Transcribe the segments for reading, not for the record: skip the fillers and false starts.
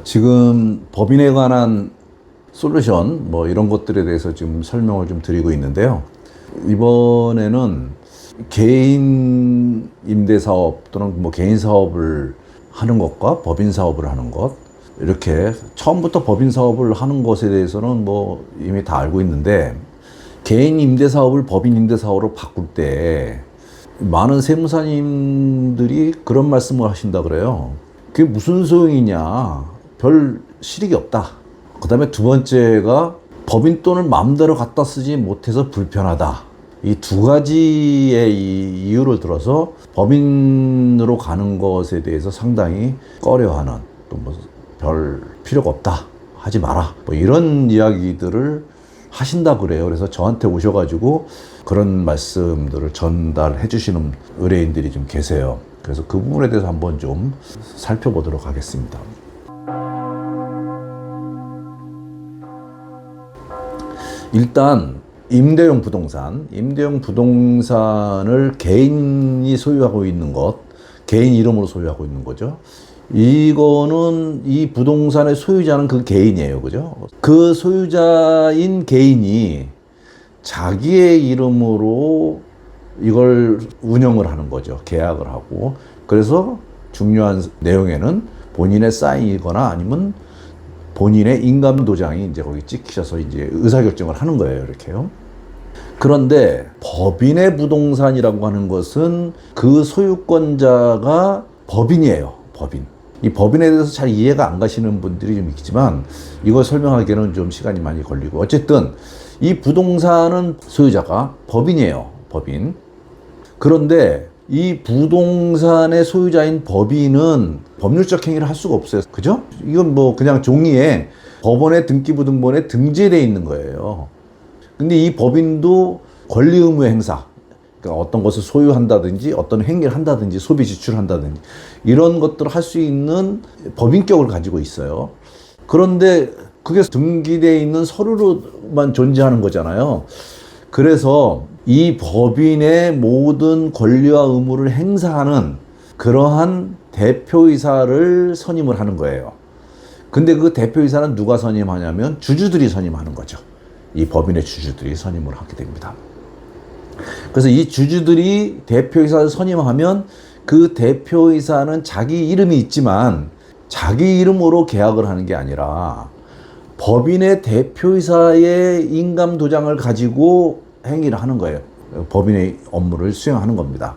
지금 법인에 관한 솔루션 뭐 이런 것들에 대해서 지금 설명을 좀 드리고 있는데요. 이번에는 개인 임대사업 또는 뭐 개인 사업을 하는 것과 법인 사업을 하는 것, 이렇게 처음부터 법인 사업을 하는 것에 대해서는 뭐 이미 다 알고 있는데, 개인 임대사업을 법인 임대사업으로 바꿀 때 많은 세무사님들이 그런 말씀을 하신다 그래요. 그게 무슨 소용이냐, 별 실익이 없다. 그 다음에 두 번째가 법인 돈을 마음대로 갖다 쓰지 못해서 불편하다. 이 두 가지의 이유를 들어서 법인으로 가는 것에 대해서 상당히 꺼려하는, 또 뭐 별 필요가 없다, 하지 마라, 뭐 이런 이야기들을 하신다 그래요. 그래서 저한테 오셔가지고 그런 말씀들을 전달해 주시는 의뢰인들이 좀 계세요. 그래서 그 부분에 대해서 한번 좀 살펴보도록 하겠습니다. 일단 임대용 부동산을 개인이 소유하고 있는 것, 개인 이름으로 소유하고 있는 거죠. 이거는 이 부동산의 소유자는 그 개인이에요. 그죠? 그 소유자인 개인이 자기의 이름으로 이걸 운영을 하는 거죠. 계약을 하고. 그래서 중요한 내용에는 본인의 사인이거나 아니면 본인의 인감도장이 이제 거기 찍히셔서 이제 의사결정을 하는 거예요. 이렇게요. 그런데 법인의 부동산이라고 하는 것은 그 소유권자가 법인이에요. 법인. 이 법인에 대해서 잘 이해가 안 가시는 분들이 좀 있지만 이걸 설명하기에는 좀 시간이 많이 걸리고, 어쨌든 이 부동산은 소유자가 법인이에요. 법인. 그런데 이 부동산의 소유자인 법인은 법률적 행위를 할 수가 없어요. 그죠? 이건 뭐 그냥 종이에 법원의 등기부등본에 등재되어 있는 거예요. 근데 이 법인도 권리 의무 행사, 그러니까 어떤 것을 소유한다든지 어떤 행위를 한다든지 소비 지출한다든지 이런 것들을 할 수 있는 법인격을 가지고 있어요. 그런데 그게 등기되어 있는 서류로만 존재하는 거잖아요. 그래서 이 법인의 모든 권리와 의무를 행사하는 그러한 대표이사를 선임을 하는 거예요. 근데 그 대표이사는 누가 선임하냐면 주주들이 선임하는 거죠. 이 법인의 주주들이 선임을 하게 됩니다. 그래서 이 주주들이 대표이사를 선임하면 그 대표이사는 자기 이름이 있지만 자기 이름으로 계약을 하는 게 아니라 법인의 대표이사의 인감도장을 가지고 행위를 하는 거예요. 법인의 업무를 수행하는 겁니다.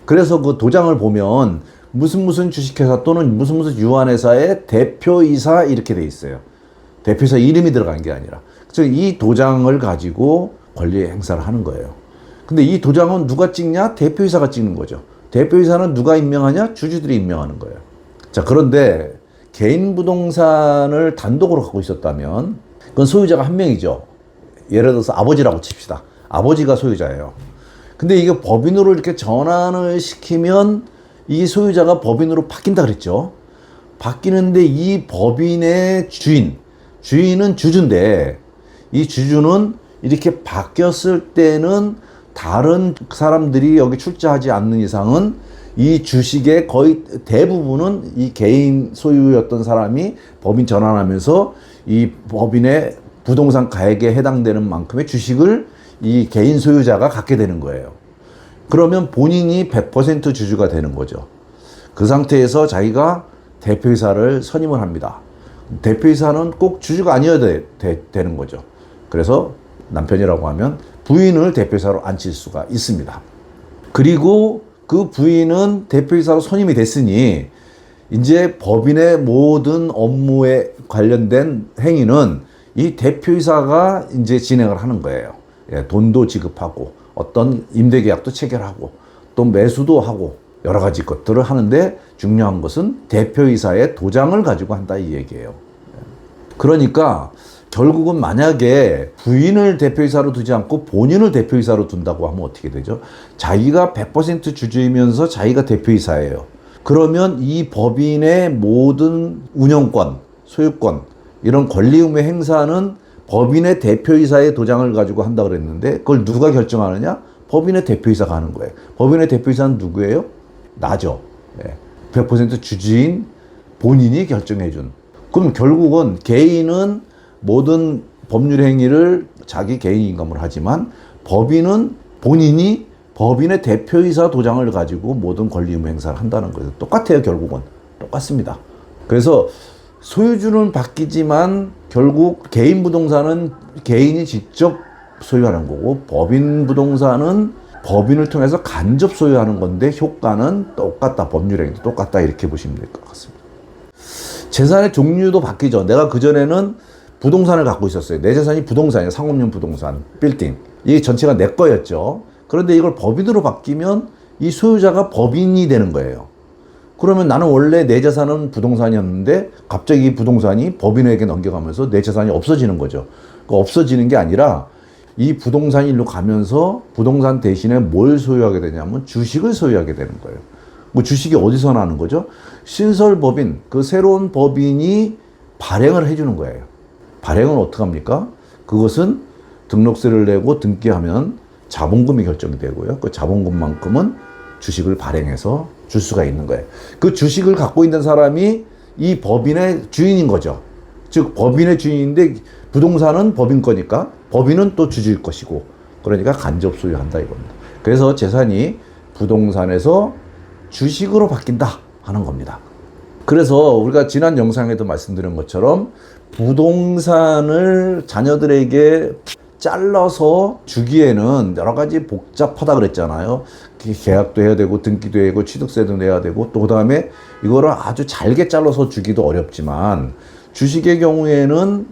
그래서 그 도장을 보면 무슨 주식회사 또는 무슨 유한회사의 대표이사 이렇게 돼 있어요. 대표이사 이름이 들어간 게 아니라. 그래서 이 도장을 가지고 권리 행사를 하는 거예요. 근데 이 도장은 누가 찍냐? 대표이사가 찍는 거죠. 대표이사는 누가 임명하냐? 주주들이 임명하는 거예요. 자, 그런데 개인 부동산을 단독으로 갖고 있었다면 그건 소유자가 한 명이죠. 예를 들어서 아버지라고 칩시다. 아버지가 소유자예요. 근데 이게 법인으로 이렇게 전환을 시키면 이 소유자가 법인으로 바뀐다 그랬죠. 바뀌는데 이 법인의 주인은 주주인데 이 주주는 이렇게 바뀌었을 때는 다른 사람들이 여기 출자하지 않는 이상은 이 주식의 거의 대부분은 이 개인 소유였던 사람이 법인 전환하면서 이 법인의 부동산 가액에 해당되는 만큼의 주식을 이 개인 소유자가 갖게 되는 거예요. 그러면 본인이 100% 주주가 되는 거죠. 그 상태에서 자기가 대표이사를 선임을 합니다. 대표이사는 꼭 주주가 아니어야 되는 거죠. 그래서 남편이라고 하면 부인을 대표이사로 앉힐 수가 있습니다. 그리고 그 부인은 대표이사로 선임이 됐으니 이제 법인의 모든 업무에 관련된 행위는 이 대표이사가 이제 진행을 하는 거예요. 예, 돈도 지급하고 어떤 임대계약도 체결하고 또 매수도 하고 여러 가지 것들을 하는데 중요한 것은 대표이사의 도장을 가지고 한다 이 얘기예요. 그러니까 결국은 만약에 부인을 대표이사로 두지 않고 본인을 대표이사로 둔다고 하면 어떻게 되죠? 자기가 100% 주주이면서 자기가 대표이사예요. 그러면 이 법인의 모든 운영권, 소유권, 이런 권리 의무 행사는 법인의 대표이사의 도장을 가지고 한다 그랬는데 그걸 누가 결정하느냐? 법인의 대표이사가 하는 거예요. 법인의 대표이사는 누구예요? 나죠. 100% 주주인 본인이 결정해 준 그럼 결국은 개인은 모든 법률 행위를 자기 개인 인감으로 하지만 법인은 본인이 법인의 대표이사 도장을 가지고 모든 권리 의무 행사를 한다는 거예요. 똑같아요. 결국은 똑같습니다. 그래서 소유주는 바뀌지만 결국 개인 부동산은 개인이 직접 소유하는 거고 법인 부동산은 법인을 통해서 간접 소유하는 건데 효과는 똑같다. 법률행위도 똑같다. 이렇게 보시면 될 것 같습니다. 재산의 종류도 바뀌죠. 내가 그전에는 부동산을 갖고 있었어요. 내 재산이 부동산이에요. 상업용 부동산, 빌딩. 이게 전체가 내 거였죠. 그런데 이걸 법인으로 바뀌면 이 소유자가 법인이 되는 거예요. 그러면 나는 원래 내 재산은 부동산이었는데 갑자기 이 부동산이 법인에게 넘겨가면서 내 재산이 없어지는 거죠. 그 없어지는 게 아니라 이 부동산이 일로 가면서 부동산 대신에 뭘 소유하게 되냐면 주식을 소유하게 되는 거예요. 뭐 주식이 어디서 나는 거죠? 신설법인, 그 새로운 법인이 발행을 해주는 거예요. 발행은 어떻게 합니까? 그것은 등록세를 내고 등기하면 자본금이 결정이 되고요. 그 자본금만큼은 주식을 발행해서 줄 수가 있는 거예요. 그 주식을 갖고 있는 사람이 이 법인의 주인인 거죠. 즉 법인의 주인인데 부동산은 법인 거니까 법인은 또 주주일 것이고 그러니까 간접 소유한다 이겁니다. 그래서 재산이 부동산에서 주식으로 바뀐다 하는 겁니다. 그래서 우리가 지난 영상에도 말씀드린 것처럼 부동산을 자녀들에게 잘라서 주기에는 여러 가지 복잡하다 그랬잖아요. 계약도 해야 되고 등기도 해야 되고 취득세도 내야 되고 또 그다음에 이거를 아주 잘게 잘라서 주기도 어렵지만 주식의 경우에는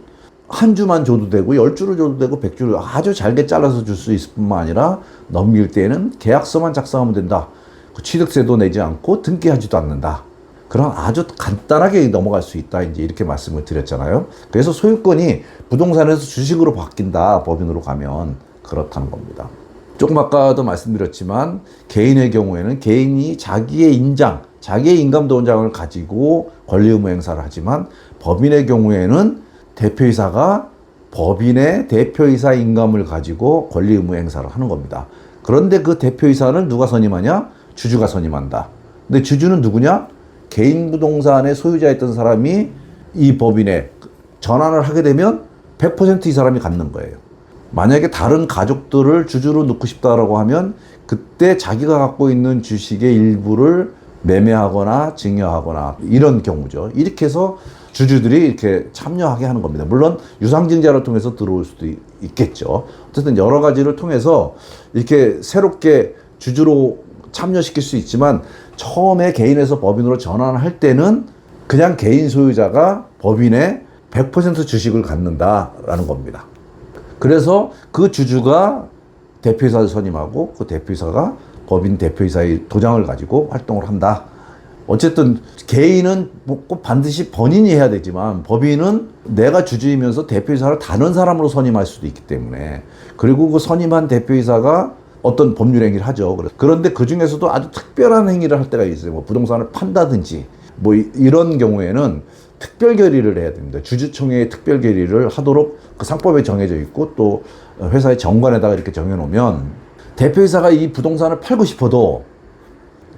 한 주만 줘도 되고 10주를 줘도 되고 100주를 아주 잘게 잘라서 줄 수 있을 뿐만 아니라 넘길 때에는 계약서만 작성하면 된다. 취득세도 내지 않고 등기하지도 않는다. 그런 아주 간단하게 넘어갈 수 있다. 이제 이렇게 말씀을 드렸잖아요. 그래서 소유권이 부동산에서 주식으로 바뀐다. 법인으로 가면 그렇다는 겁니다. 조금 아까도 말씀드렸지만 개인의 경우에는 개인이 자기의 인장, 자기의 인감도장을 가지고 권리 의무 행사를 하지만 법인의 경우에는 대표이사가 법인의 대표이사 인감을 가지고 권리 의무 행사를 하는 겁니다. 그런데 그 대표이사는 누가 선임하냐? 주주가 선임한다. 근데 주주는 누구냐? 개인 부동산의 소유자였던 사람이 이 법인에 전환을 하게 되면 100% 이 사람이 갖는 거예요. 만약에 다른 가족들을 주주로 넣고 싶다라고 하면 그때 자기가 갖고 있는 주식의 일부를 매매하거나 증여하거나 이런 경우죠. 이렇게 해서 주주들이 이렇게 참여하게 하는 겁니다. 물론 유상증자를 통해서 들어올 수도 있겠죠. 어쨌든 여러 가지를 통해서 이렇게 새롭게 주주로 참여시킬 수 있지만 처음에 개인에서 법인으로 전환할 때는 그냥 개인 소유자가 법인의 100% 주식을 갖는다라는 겁니다. 그래서 그 주주가 대표이사를 선임하고 그 대표이사가 법인 대표이사의 도장을 가지고 활동을 한다. 어쨌든 개인은 꼭 반드시 본인이 해야 되지만 법인은 내가 주주이면서 대표이사를 다른 사람으로 선임할 수도 있기 때문에 그리고 그 선임한 대표이사가 어떤 법률 행위를 하죠. 그런데 그 중에서도 아주 특별한 행위를 할 때가 있어요. 뭐 부동산을 판다든지 뭐 이런 경우에는 특별 결의를 해야 됩니다. 주주총회의 특별 결의를 하도록 그 상법에 정해져 있고 또 회사의 정관에다가 이렇게 정해놓으면 대표이사가 이 부동산을 팔고 싶어도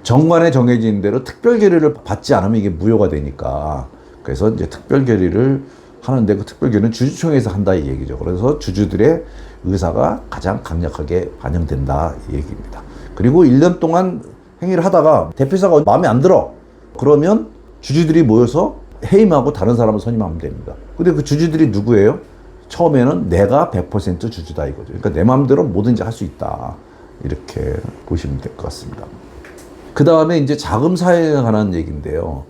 정관에 정해진 대로 특별 결의를 받지 않으면 이게 무효가 되니까 그래서 이제 특별 결의를 하는데 그 특별 결의는 주주총회에서 한다 이 얘기죠. 그래서 주주들의 의사가 가장 강력하게 반영된다 이 얘기입니다. 그리고 1년 동안 행위를 하다가 대표이사가 마음에 안 들어. 그러면 주주들이 모여서 해임하고 다른 사람을 선임하면 됩니다. 근데 그 주주들이 누구예요? 처음에는 내가 100% 주주다 이거죠. 그러니까 내 마음대로 뭐든지 할 수 있다. 이렇게 보시면 될 것 같습니다. 그 다음에 이제 자금 사회에 관한 얘기인데요.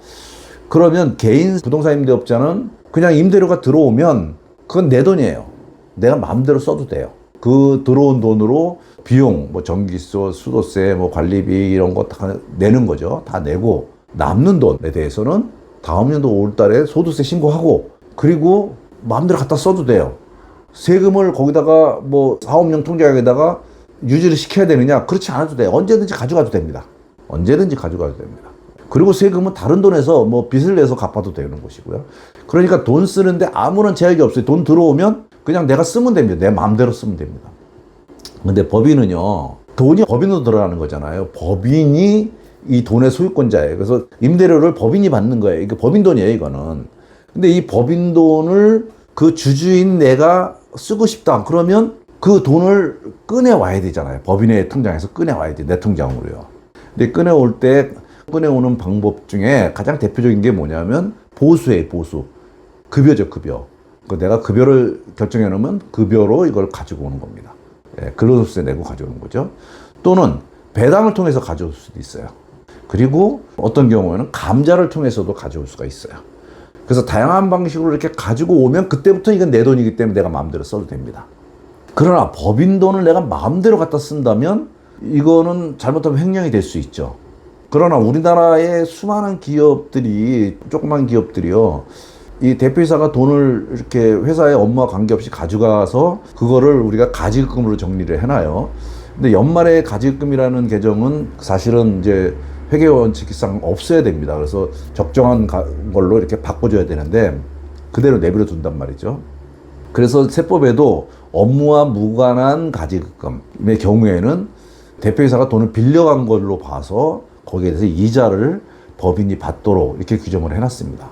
그러면 개인 부동산 임대업자는 그냥 임대료가 들어오면 그건 내 돈이에요. 내가 마음대로 써도 돼요. 그 들어온 돈으로 비용, 뭐 전기세, 수도세, 뭐 관리비 이런 거 다 내는 거죠. 다 내고 남는 돈에 대해서는 다음 연도 5월 달에 소득세 신고하고 그리고 마음대로 갖다 써도 돼요. 세금을 거기다가 뭐 사업용 통장에다가 유지를 시켜야 되느냐? 그렇지 않아도 돼요. 언제든지 가져가도 됩니다. 언제든지 가져가도 됩니다. 그리고 세금은 다른 돈에서 뭐 빚을 내서 갚아도 되는 것이고요. 그러니까 돈 쓰는데 아무런 제약이 없어요. 돈 들어오면 그냥 내가 쓰면 됩니다. 내 마음대로 쓰면 됩니다. 근데 법인은요, 돈이 법인으로 들어가는 거잖아요. 법인이 이 돈의 소유권자예요. 그래서 임대료를 법인이 받는 거예요. 이게 법인 돈이에요, 이거는. 근데 이 법인 돈을 그 주주인 내가 쓰고 싶다. 그러면 그 돈을 꺼내와야 되잖아요. 법인의 통장에서 꺼내와야 돼. 내 통장으로요. 근데 꺼내올 때 꺼내오는 방법 중에 가장 대표적인 게 뭐냐면 보수예요. 보수. 급여죠. 급여. 내가 급여를 결정해 놓으면 급여로 이걸 가지고 오는 겁니다. 예, 근로소득세 내고 가져오는 거죠. 또는 배당을 통해서 가져올 수도 있어요. 그리고 어떤 경우에는 감자를 통해서도 가져올 수가 있어요. 그래서 다양한 방식으로 이렇게 가지고 오면 그때부터 이건 내 돈이기 때문에 내가 마음대로 써도 됩니다. 그러나 법인 돈을 내가 마음대로 갖다 쓴다면 이거는 잘못하면 횡령이 될 수 있죠. 그러나 우리나라의 수많은 기업들이, 조그만 기업들이요, 이 대표이사가 돈을 이렇게 회사의 업무와 관계없이 가져가서 그거를 우리가 가지급금으로 정리를 해놔요. 근데 연말에 가지급금이라는 개정은 사실은 이제 회계 원칙상 없어야 됩니다. 그래서 적정한 걸로 이렇게 바꿔줘야 되는데 그대로 내버려 둔단 말이죠. 그래서 세법에도 업무와 무관한 가지급금의 경우에는 대표이사가 돈을 빌려간 걸로 봐서 거기에 대해서 이자를 법인이 받도록 이렇게 규정을 해놨습니다.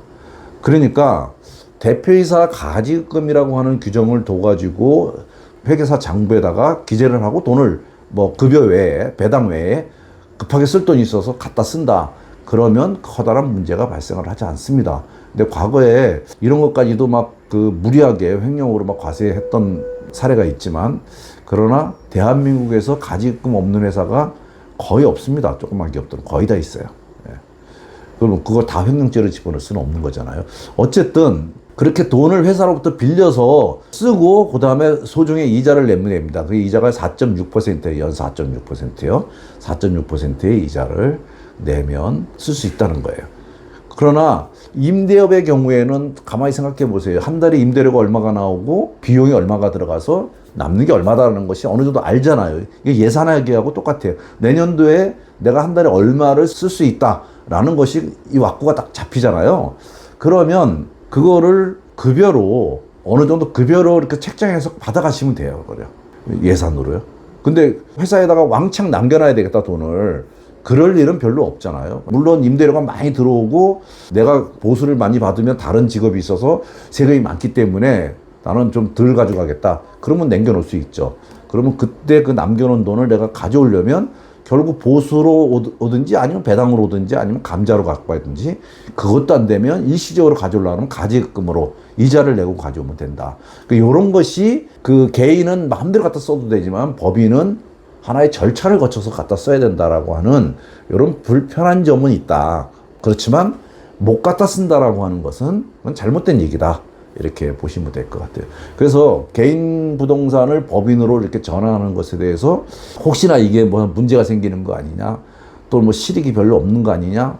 그러니까 대표이사 가지급금이라고 하는 규정을 둬가지고 회계사 장부에다가 기재를 하고 돈을 뭐 급여 외에, 배당 외에 급하게 쓸 돈이 있어서 갖다 쓴다. 그러면 커다란 문제가 발생을 하지 않습니다. 근데 과거에 이런 것까지도 막 그 무리하게 횡령으로 막 과세했던 사례가 있지만, 그러나 대한민국에서 가지급금 없는 회사가 거의 없습니다. 조그만 기업들은 거의 다 있어요. 예. 그럼 그걸 다 횡령죄로 집어넣을 수는 없는 거잖아요. 어쨌든 그렇게 돈을 회사로부터 빌려서 쓰고 그 다음에 소정의 이자를 내면 됩니다. 그 이자가 4.6%예요. 연 4.6%요. 4.6%의 이자를 내면 쓸 수 있다는 거예요. 그러나 임대업의 경우에는 가만히 생각해 보세요. 한 달에 임대료가 얼마가 나오고 비용이 얼마가 들어가서 남는 게 얼마다라는 것이 어느 정도 알잖아요. 이게 예산하기하고 똑같아요. 내년도에 내가 한 달에 얼마를 쓸 수 있다라는 것이 이 왁구가 딱 잡히잖아요. 그러면 그거를 급여로, 어느 정도 급여로 이렇게 책정해서 받아가시면 돼요. 그래요. 예산으로요. 근데 회사에다가 왕창 남겨놔야 되겠다, 돈을. 그럴 일은 별로 없잖아요. 물론 임대료가 많이 들어오고 내가 보수를 많이 받으면 다른 직업이 있어서 세금이 많기 때문에 나는 좀 덜 가져가겠다. 그러면 남겨놓을 수 있죠. 그러면 그때 그 남겨놓은 돈을 내가 가져오려면 결국 보수로 오든지 아니면 배당으로 오든지 아니면 감자로 갖고 가든지, 그것도 안 되면 일시적으로 가져오려면 가지급금으로 이자를 내고 가져오면 된다. 이런 것이 그 개인은 마음대로 갖다 써도 되지만 법인은 하나의 절차를 거쳐서 갖다 써야 된다라고 하는 이런 불편한 점은 있다. 그렇지만 못 갖다 쓴다라고 하는 것은 그건 잘못된 얘기다. 이렇게 보시면 될 것 같아요. 그래서 개인 부동산을 법인으로 이렇게 전환하는 것에 대해서 혹시나 이게 뭐 문제가 생기는 거 아니냐, 또 뭐 실익이 별로 없는 거 아니냐,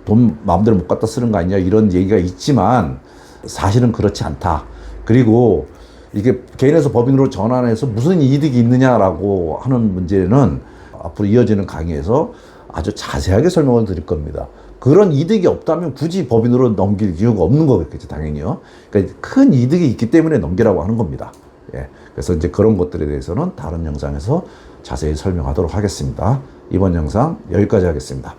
돈 마음대로 못 갖다 쓰는 거 아니냐, 이런 얘기가 있지만 사실은 그렇지 않다. 그리고 이게 개인에서 법인으로 전환해서 무슨 이득이 있느냐라고 하는 문제는 앞으로 이어지는 강의에서 아주 자세하게 설명을 드릴 겁니다. 그런 이득이 없다면 굳이 법인으로 넘길 이유가 없는 거겠죠, 당연히요. 그러니까 큰 이득이 있기 때문에 넘기라고 하는 겁니다. 예. 그래서 이제 그런 것들에 대해서는 다른 영상에서 자세히 설명하도록 하겠습니다. 이번 영상 여기까지 하겠습니다.